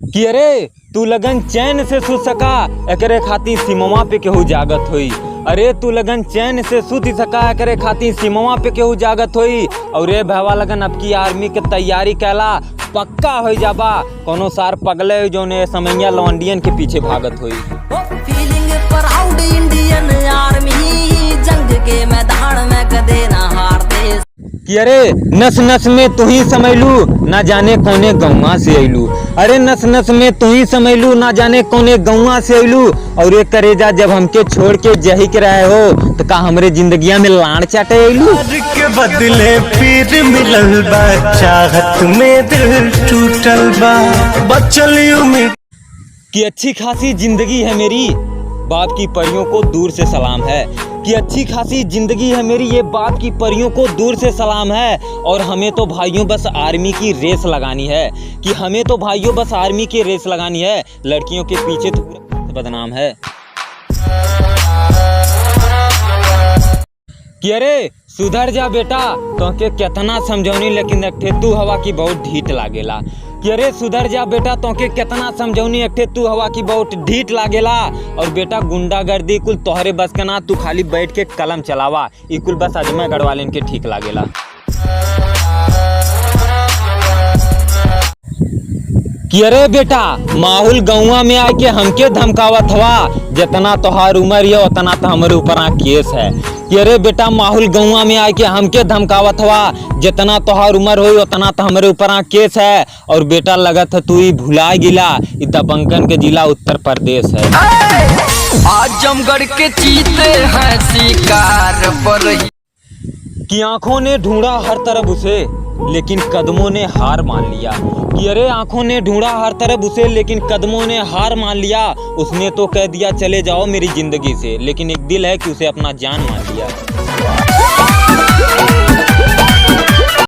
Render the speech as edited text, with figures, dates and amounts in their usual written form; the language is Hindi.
कि अरे तू लगन चैन से सो सका एकरे खातिर सिमवा पे केहू जागत होई। अरे तू लगन चैन से सुत सका एकरे खातिर सिमवा पे केहू जागत होई। और रे भैवा लगन अब की आर्मी के तैयारी कैला पक्का हो जाबा कोनो सार पगले जोने समैया लौंडियन के पीछे भागत होई। फीलिंग प्राउड इंडियन आर्मी जंग के मैदान में कदे ना हारते। कि अरे नस नस में तू ही समैलू ना जाने कौने गौवा से अइलू। अरे नस नस में तू ही समैलू ना जाने कौने गौवा से अइलू। और ये करेजा जब हमके छोड़ के जही के रहे हो तो का हमरे जिंदगिया में लाड़ चाटे अइलू। के बदले फिर मिलल बा चाहत में दिल टूटल बा बचल उम्मीद कि अच्छी खासी जिंदगी है मेरी बाप की परियों को दूर से सलाम है। कि अच्छी खासी जिंदगी है मेरी ये बाप की परियों को दूर से सलाम है। और हमें तो भाइयों बस आर्मी की रेस लगानी है। कि हमें तो भाइयों बस आर्मी की रेस लगानी है। लड़कियों के पीछे तो पूरा बदनाम है। कि अरे सुधर जा बेटा तो के कितना समझौनी लेकिन एकठे तू हवा की बहुत ढीठ लागेला। कि अरे सुधर जा बेटा तो के कितना समझौनी एकठे तू हवा की बहुत ढीठ लागेला। और बेटा गुंडागर्दी कुल तोहरे बस का ना तू खाली बैठ के कलम चलावा ई कुल बस अजमा गढ़वालेन के ठीक लागेला। कि अरे बेटा माहौल गौवा में आके हमके धमकावत हवा जितना तोहार उम्र है उतना तो हमारे ऊपर केस है। कि अरे बेटा माहौल गौवा में आके हमके धमकावत हवा जितना तोहार उम्र हो उतना तो हमारे ऊपर केस है। और बेटा लगत है तू ही भुला गिला इ दबंकन के जिला उत्तर प्रदेश है। आजमगढ़ के चीते हैं शिकार पर। कि आंखों ने ढूंढा हर तरफ उसे लेकिन कदमों ने हार मान लिया। कि अरे आंखों ने ढूंढा हर तरफ उसे लेकिन कदमों ने हार मान लिया। उसने तो कह दिया चले जाओ मेरी जिंदगी से लेकिन एक दिल है कि उसे अपना जान मान लिया।